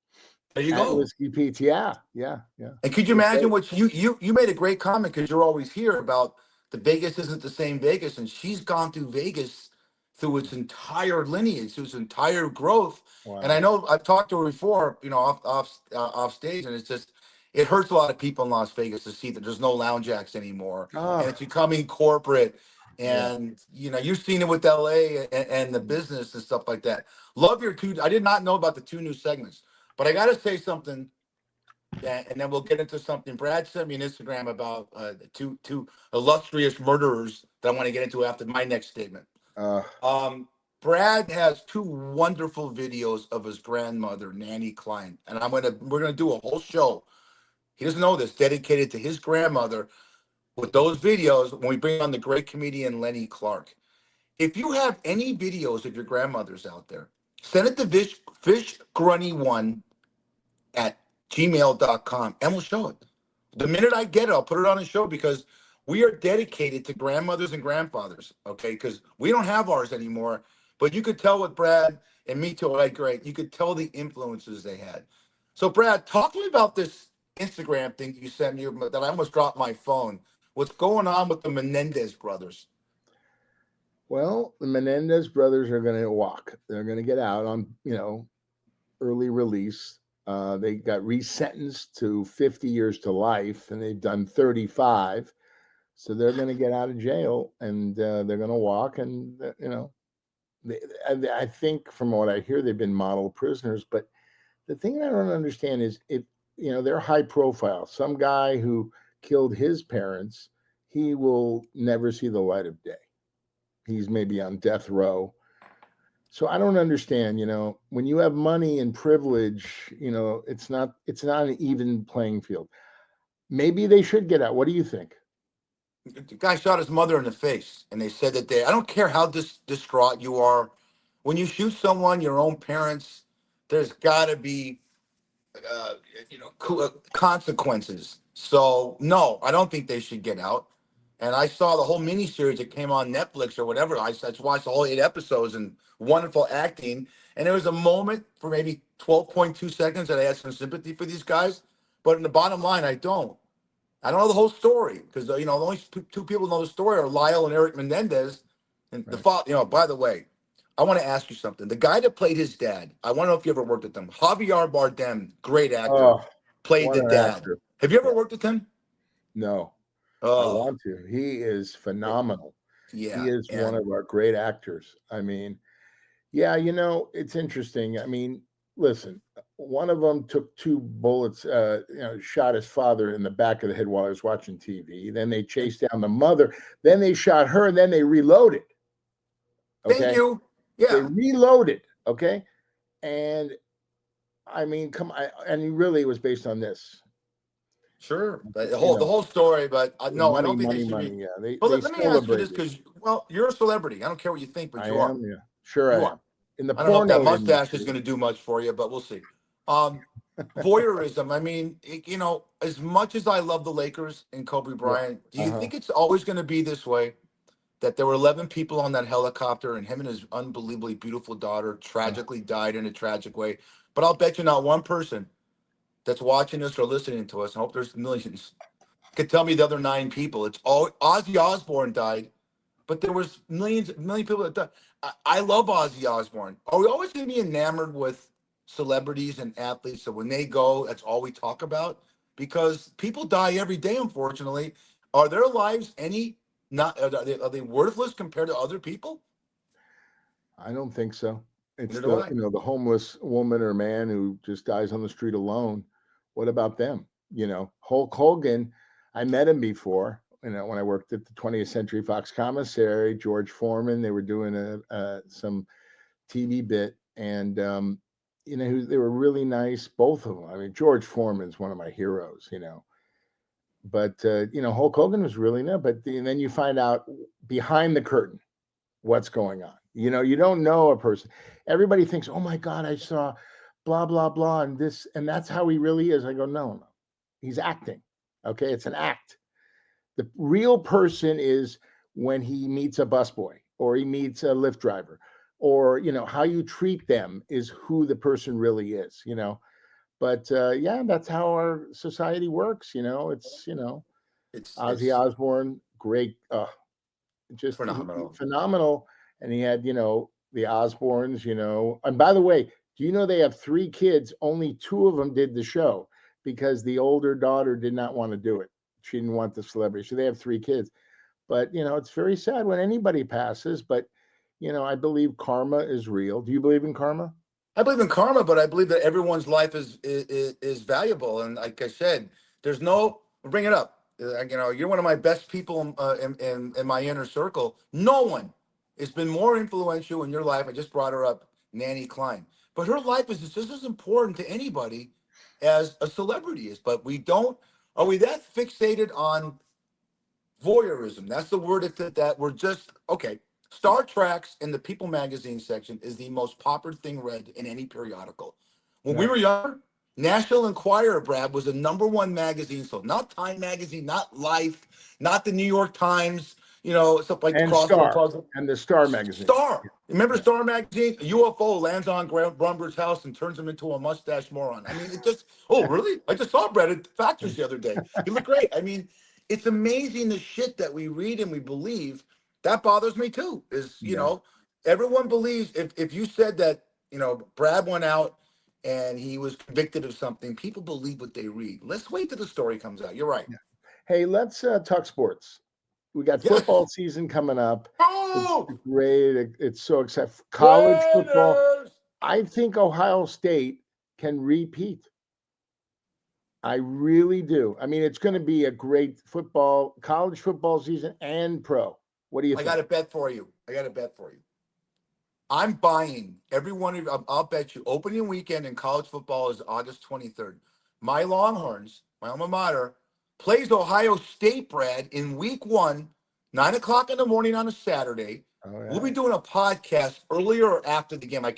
There you go. Whiskey Pete's. Yeah. And could you imagine what you made a great comment, because you're always here about the Vegas isn't the same Vegas, and she's gone through Vegas through its entire lineage, through its entire growth. Wow. And I know I've talked to her before, off stage, and it hurts a lot of people in Las Vegas to see that there's no lounge acts anymore, and it's becoming corporate. And you've seen it with LA and the business and stuff like that. Love your two. I did not know about the 2 new segments, but I got to say something. And then we'll get into something. Brad sent me an Instagram about two illustrious murderers that I want to get into after my next statement. Brad has 2 wonderful videos of his grandmother, Nanny Klein, and we're gonna do a whole show. He doesn't know this, dedicated to his grandmother, with those videos when we bring on the great comedian Lenny Clark. If you have any videos of your grandmothers out there, send it to fishgrunny1 at gmail.com, and we'll show it. The minute I get it, I'll put it on a show, because we are dedicated to grandmothers and grandfathers, okay? Because we don't have ours anymore, but you could tell what Brad and me too, great. You could tell the influences they had. So Brad, talk to me about this Instagram thing you sent me that I almost dropped my phone. What's going on with the Menendez brothers? Well, the Menendez brothers are going to walk. They're going to get out on, early release. They got resentenced to 50 years to life, and they've done 35. So they're going to get out of jail, and they're going to walk. And, I think from what I hear, they've been model prisoners. But the thing I don't understand is they're high profile. Some guy who killed his parents, he will never see the light of day. He's maybe on death row. So I don't understand, when you have money and privilege, it's not an even playing field. Maybe they should get out. What do you think? The guy shot his mother in the face, and they said that I don't care how distraught you are. When you shoot someone, your own parents, there's got to be, consequences. So no, I don't think they should get out. And I saw the whole miniseries that came on Netflix or whatever. I watched the whole 8 episodes, and wonderful acting. And there was a moment for maybe 12.2 seconds that I had some sympathy for these guys. But in the bottom line, I don't know the whole story, because the only 2 people know the story are Lyle and Eric Menendez. And the father, by the way, I want to ask you something. The guy that played his dad, I want to know if you ever worked with him. Javier Bardem, great actor, played the dad. Actor. Have you ever worked with him? No. I want to. He is phenomenal. Yeah. He is one of our great actors. I mean, it's interesting. I mean, listen, one of them took 2 bullets, shot his father in the back of the head while he was watching TV. Then they chased down the mother. Then they shot her, and then they reloaded. Okay? Thank you. Yeah. They reloaded. Okay. And I mean, and he really was based on this. Sure, the whole story, but no, I don't think they should be. Yeah, let me ask you this, because you're a celebrity. I don't care what you think, but you are. Yeah, sure, I am. In the I don't know if that mustache is going to do much for you, but we'll see. Voyeurism. I mean, as much as I love the Lakers and Kobe Bryant, do you think it's always going to be this way? That there were 11 people on that helicopter, and him and his unbelievably beautiful daughter tragically died in a tragic way. But I'll bet you not one person that's watching us or listening to us, I hope there's millions, could tell me the other 9 people. It's all Ozzy Osbourne died but there was million people that died. I love Ozzy Osbourne. Are we always going to be enamored with celebrities and athletes? So when they go, that's all we talk about? Because people die every day, unfortunately. Are their lives any not? Are they worthless compared to other people? I don't think so. It's Neither do the I. the homeless woman or man who just dies on the street alone. What about them? Hulk Hogan, I met him before. When I worked at the 20th Century Fox commissary, George Foreman, they were doing some TV bit, and they were really nice, both of them. I mean, George Foreman's one of my heroes. But Hulk Hogan was really nice. But and then you find out behind the curtain what's going on. You don't know a person. Everybody thinks, oh my God, I saw blah, blah, blah, and this, and that's how he really is. I go, no. He's acting. Okay. It's an act. The real person is when he meets a busboy or he meets a Lyft driver, or, how you treat them is who the person really is, But yeah, that's how our society works. Ozzy It's Osbourne, great, just phenomenal. phenomenal. And he had, the Osbournes, and by the way, do you know they have 3 kids? Only 2 of them did the show because the older daughter did not want to do it. She didn't want the celebrity. So they have 3 kids. But, it's very sad when anybody passes. But, I believe karma is real. Do you believe in karma? I believe in karma, but I believe that everyone's life is valuable. And like I said, there's no bring it up. You're one of my best people in my inner circle. No one has been more influential in your life. I just brought her up, Nanny Klein. But her life is just as important to anybody as a celebrity is. But are we that fixated on voyeurism? That's the word that we're just okay. Star Trek's in the People magazine section is the most popular thing read in any periodical. When we were younger, National Enquirer, Brad, was the #1 magazine. So not Time magazine, not Life, not the New York Times, stuff like the And Crossword Star. Puzzle. And the Star magazine. Star. Remember Star magazine? A UFO lands on Brumber's house and turns him into a mustache moron. I mean, it just, oh, really? I just saw Brad at Factors the other day. He looked great. I mean, it's amazing the shit that we read and we believe. That bothers me too, everyone believes if you said that, Brad went out and he was convicted of something, people believe what they read. Let's wait till the story comes out. You're right. Yeah. Hey, let's talk sports. We got Yes. football season coming up. Oh, It's great. It's so exciting. College football. Raiders! I think Ohio State can repeat. I really do. I mean, it's going to be a great college football season and pro. What do you think? I got a bet for you. I'm buying every one of you. I'll bet you opening weekend in college football is August 23rd. My Longhorns, my alma mater, plays Ohio State, Brad, in week 1, 9 o'clock in the morning on a Saturday. Oh, yeah. We'll be doing a podcast earlier or after the game. I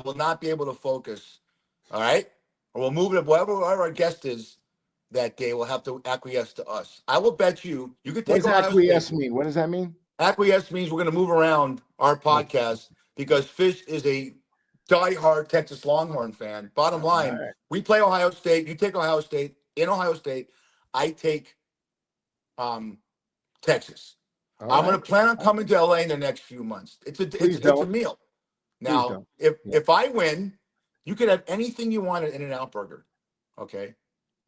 will not be able to focus. All right? Or we'll move it, whoever our guest is that day will have to acquiesce to us. I will bet you could What take does Ohio acquiesce State. mean? What does that mean? Acquiesce means we're going to move around our podcast because Fish is a diehard Texas Longhorn fan. Bottom line, right. We play Ohio State. You take Ohio State. In Ohio State, I take Texas. I'm going to plan on coming to LA in the next few months. It's a meal. Now, if I win, you could have anything you want at In-N-Out Burger. Okay.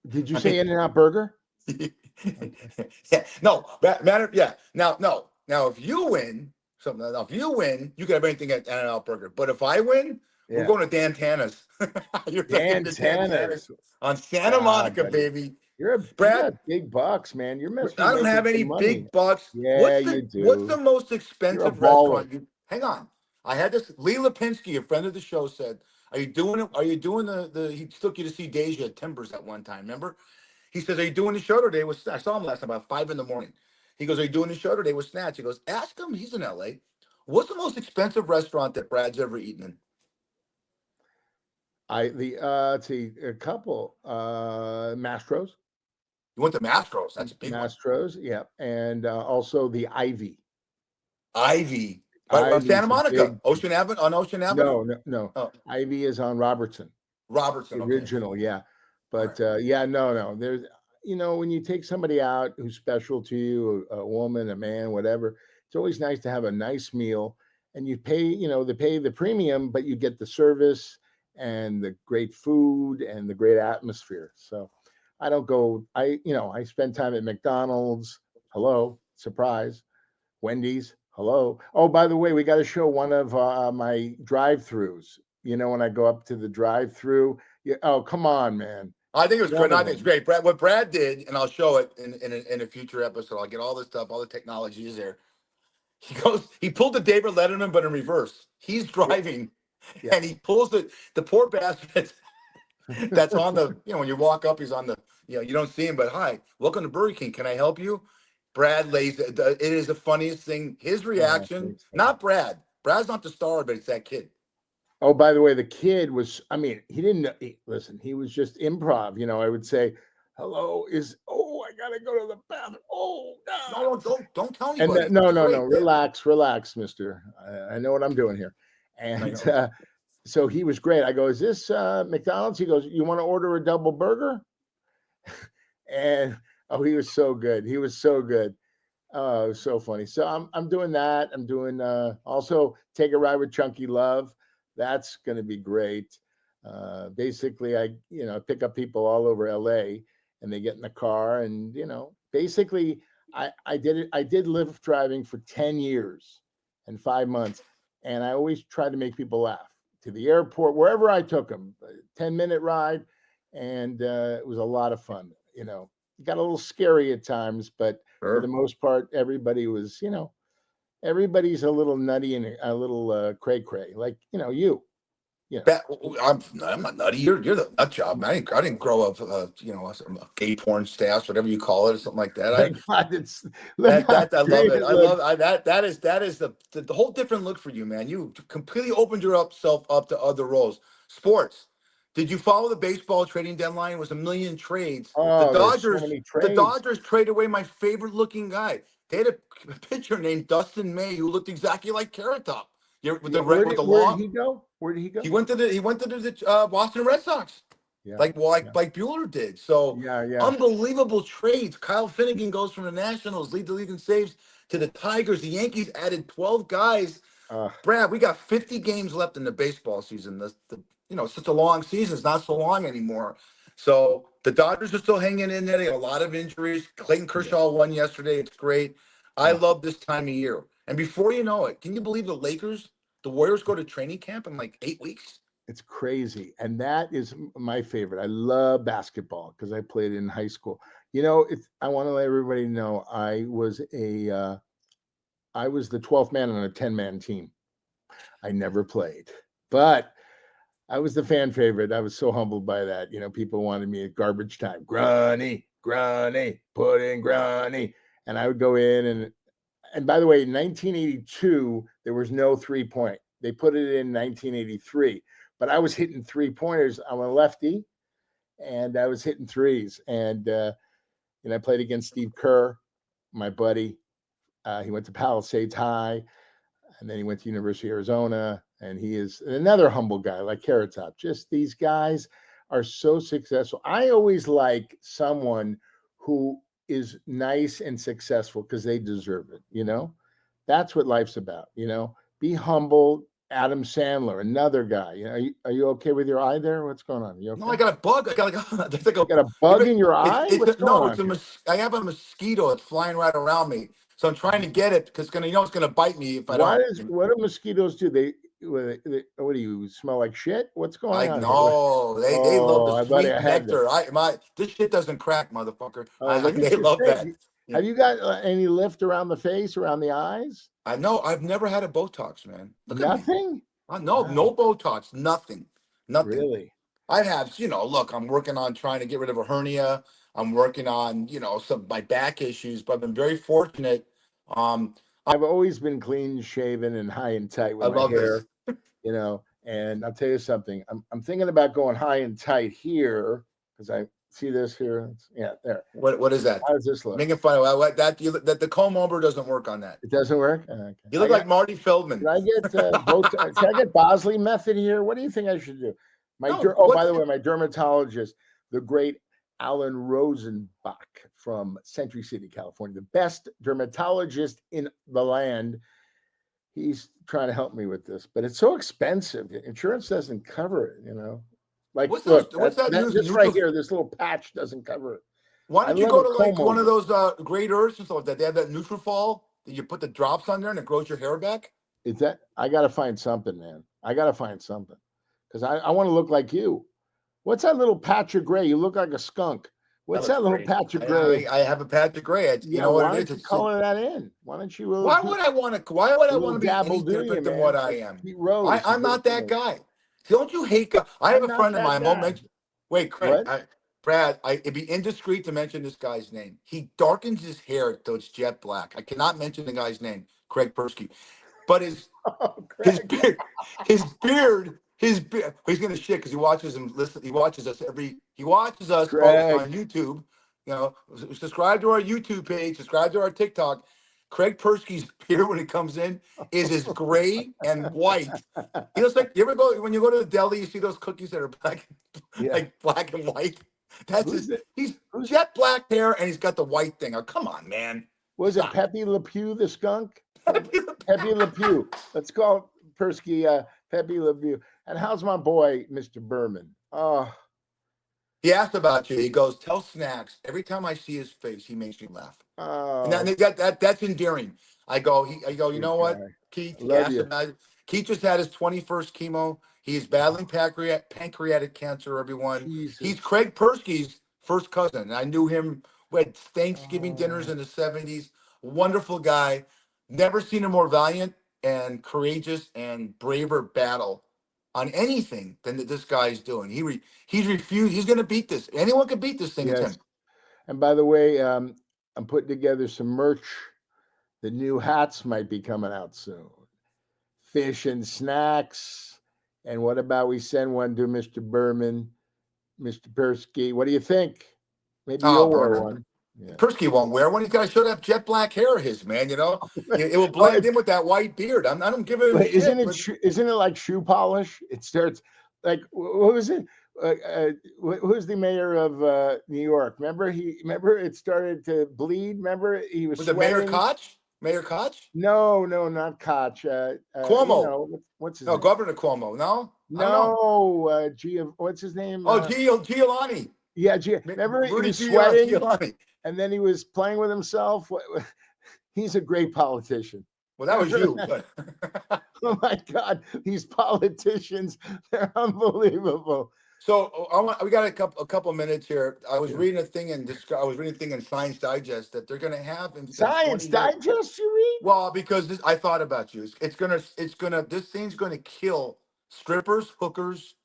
Did you say In-N-Out Burger? Yeah. No. Matter. Yeah. Now, no. Now, if you win, you can have anything at In-N-Out Burger. But if I win, we're going to Dan Tana's. You're taking to Dan Tana's on Santa Monica, baby. You got big bucks, man. You're missing. I don't have any big bucks. Yeah, you do. What's the most expensive restaurant? Hang on. I had this. Lee Lipinski, a friend of the show, said, "Are you doing it? Are you doing the?" He took you to see Deja at Timbers at one time. Remember? He says, "Are you doing the show today?" I saw him last night about 5 a.m. He goes, "Are you doing the show today with Snatch?" He goes, "Ask him. He's in LA. What's the most expensive restaurant that Brad's ever eaten in?" Let's see, a couple. Mastro's. You went to Mastro's. That's a big one. Mastro's, yeah, and also the Ivy. Ivy. On Santa Monica, Ocean Avenue. No. Oh. Ivy is on Robertson. The original, okay. Yeah. But right. No. There's, when you take somebody out who's special to you, a woman, a man, whatever, it's always nice to have a nice meal, and you pay, they pay the premium, but you get the service and the great food and the great atmosphere. So I don't go, I spend time at McDonald's. Hello, surprise. Wendy's. Hello. Oh, by the way, we got to show one of my drive-throughs. When I go up to the drive-through. Oh, come on, man. I think it was great. I think it's great. Brad, what Brad did, and I'll show it in a future episode. I'll get all this stuff, all the technology is there. He pulled the David Letterman, but in reverse. He's driving, and he pulls the poor bastard that's on the, when you walk up, he's on the, you don't see him, but hi, welcome to Burger King. Can I help you? Brad lays it. It is the funniest thing. His reaction, not Brad. Brad's not the star, but it's that kid. Oh, by the way, the kid was, he didn't listen, he was just improv. I would say, hello, I got to go to the bathroom. Oh, no, don't tell anybody. And no, relax, mister. I know what I'm doing here. And so he was great. I go, is this McDonald's? He goes, you want to order a double burger? And he was so good. He was so good. Oh, it was so funny. So I'm doing that. I'm doing also Take a Ride with Chunky Love. That's going to be great. Basically, I pick up people all over LA, and they get in the car, and basically I did it. I did Lyft driving for 10 years and 5 months, and I always tried to make people laugh. To the airport, wherever I took them, 10-minute ride, and it was a lot of fun. It got a little scary at times, but for the most part, everybody was, everybody's a little nutty and a little cray-cray, like you. I'm not nutty. You're the nut job. I didn't grow up, some gay porn stash, whatever you call it, or something like that. I love it. I love that is the whole different look for you, man. You completely opened yourself up to other roles. Sports. Did you follow the baseball trading deadline? It was a million trades. Oh, the Dodgers traded away my favorite looking guy. They had a pitcher named Dustin May who looked exactly like Carrot Top. Where did he go? He went to the Boston Red Sox. Yeah, like Bueller did. So unbelievable trades. Kyle Finnegan goes from the Nationals, lead the league in saves, to the Tigers. The Yankees added 12 guys. Brad, we got 50 games left in the baseball season. It's such a long season. It's not so long anymore. So the Dodgers are still hanging in there. They have a lot of injuries. Clayton Kershaw won yesterday. It's great. I love this time of year. And before you know it, can you believe the Warriors go to training camp in like 8 weeks? It's crazy. And that is my favorite. I love basketball because I played in high school. I want to let everybody know I was the 12th man on a 10-man team. I never played, but I was the fan favorite. I was so humbled by that. People wanted me at garbage time. Grunny, put in Grunny. And I would go in and by the way, in 1982, there was no 3-point. They put it in 1983, but I was hitting 3-pointers. I'm a lefty, and I was hitting threes. And I played against Steve Kerr, my buddy. He went to Palisades High, and then he went to University of Arizona. And he is another humble guy like Carrot Top. Just these guys are so successful. I always like someone who is nice and successful because they deserve it. That's what life's about. Be humble. Adam Sandler, another guy. Are you okay with your eye there? What's going on? You okay? No, I got a bug. I got a bug in your eye. I have a mosquito. It's flying right around me. So I'm trying to get it because it's gonna bite me if I don't. What do mosquitoes do? What do you smell like shit? What's going on? No, they love the sweet nectar. This shit doesn't crack, motherfucker. They love that. Have you got any lift around the face, around the eyes? I know. I've never had a Botox, man. Nothing? No Botox. Nothing. Really? I have, look, I'm working on trying to get rid of a hernia. I'm working on, some my back issues, but I've been very fortunate. I've always been clean shaven and high and tight with my hair, and I'll tell you something. I'm thinking about going high and tight here because I see this here. There. What is that? How does this look? Making fun of that the comb over doesn't work on that. It doesn't work? Okay. You look like Marty Feldman. Should I get Botox? Should I get Bosley method here? What do you think I should do? By the way, my dermatologist, the great Alan Rosenbach from Century City, California, the best dermatologist in the land. He's trying to help me with this, but it's so expensive. Insurance doesn't cover it, Like, What's look, what's that news? this right here, this little patch doesn't cover it. Why I don't you love go a to like comb one of over. those Great Earths and stuff like that? They have that Nutrafol that you put the drops on there and it grows your hair back. Is that? I got to find something, man. I got to find something because I want to look like you. What's that little patch of gray? You look like a skunk. What's that little Great. patch of gray? I have a patch of gray. You Yeah, know what why it don't is? you color that in? Why don't you Why do would I want to? Why would a I little want to be dabble any do you, different than man? what I Like am? Pete Rose. I'm not that guy. Don't you hate? I have I'm a not friend of that mine. I won't guy. mention. Wait, Craig. What? Brad, it'd be indiscreet to mention this guy's name. He darkens his hair till it's jet black. I cannot mention the guy's name, Craig Persky. But Oh, his Craig. beard, his beard. He's gonna shit because he watches him. Listen, he watches us folks, Craig. on YouTube. Subscribe to our YouTube page. Subscribe to our TikTok. Craig Persky's beard when it comes in is as gray and white. He looks like, you ever go when you go to the deli, you see those cookies that are black, Yeah. like black and white. That's Who's it? He's jet black hair and he's got the white thing. Oh, come on, man. Was it Stop. Pepe Le Pew, the skunk? Pepe Le Pew. Let's call Persky Pepe Le Pew. And how's my boy, Mr. Berman? Oh, He asked about you. He goes, "Tell Snacks. Every time I see his face, he makes me laugh." And oh, that's endearing. I go, you good know what, guy. Keith? I He love asked you. about it. Keith just had his 21st chemo. He is battling pancreatic cancer, everyone. He's Jesus. Craig Persky's first cousin. I knew him. We had Thanksgiving dinners Oh, in the 70s. Wonderful guy. Never seen a more valiant and courageous and braver battle on anything than that this guy's doing. He's refused. He's going to beat this. Anyone can beat this thing. It's yes. him. And by the way, I'm putting together some merch. The new hats might be coming out soon. Fish and Snacks. And what about we send one to Mr. Berman, Mr. Persky? What do you think? Maybe Oh, you'll wear Berman. one. Yeah. Persky won't wear one. He's got to show that jet black hair of his, man. It will Oh, blend in with that white beard. I don't give him but shit. isn't it like shoe polish? It starts like what was it? Who's the mayor of New York? Remember it started to bleed. Remember he was With the Mayor sweating. Koch? Mayor Koch? No, not Koch. Cuomo. What's his No, name? Governor Cuomo. No? I don't know. No, what's his name? Oh, Giuliani. Yeah, remember he Rudy was sweating Giuliani. and then he was playing with himself. He's a great politician. Well, that was you. But Oh my God, these politicians, they're unbelievable. So we got a couple minutes here. I was Yeah. reading a thing in Science Digest that they're going to have in Science 20 years. Digest, you read? Well, because I thought about you. This thing's gonna kill strippers, hookers,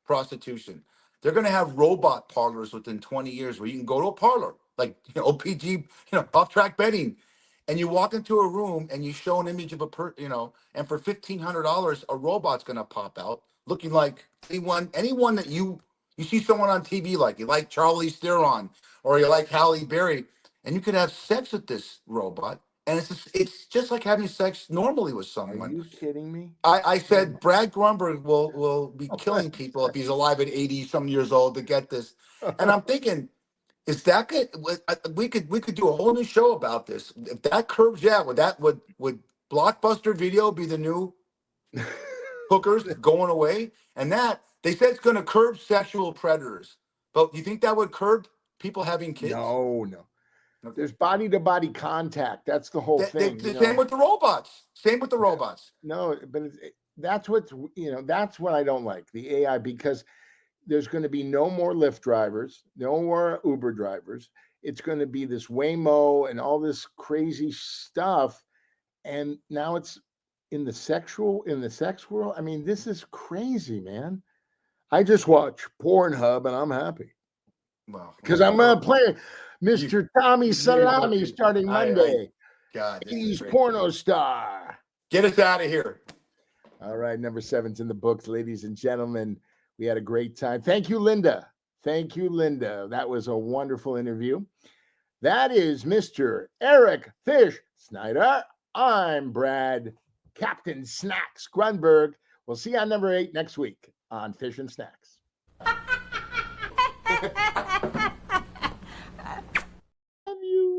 prostitution. They're gonna have robot parlors within 20 years where you can go to a parlor, like OPG, off-track betting, and you walk into a room and you show an image of and for $1,500, a robot's gonna pop out looking like anyone that you see someone on TV like you like Charlie Theron or you like Halle Berry, and you could have sex with this robot. And it's just like having sex normally with Are someone. you kidding me? I said Brad Grunberg will be killing people if he's alive at 80 some years old to get this. And I'm thinking, is that good? We could do a whole new show about this. If that curbs, would Blockbuster Video be the new hookers going away? And that they said it's going to curb sexual predators. But you think that would curb people having kids? No. Okay. There's body-to-body contact. That's the whole thing. Same with the robots. Same with the robots. No, but that's that's what I don't like, the AI, because there's going to be no more Lyft drivers, no more Uber drivers. It's going to be this Waymo and all this crazy stuff. And now it's in the sex world. I mean, this is crazy, man. I just watch Pornhub and I'm happy. Well, Because I'm going to play Mr. Tommy Salami starting Monday. God, He's porno star. Get us out of here. All right, number 7's in the books, ladies and gentlemen. We had a great time. Thank you, Linda. That was a wonderful interview. That is Mr. Eric Fish Snyder. I'm Brad, Captain Snacks Grunberg. We'll see you on number 8 next week on Fish and Snacks.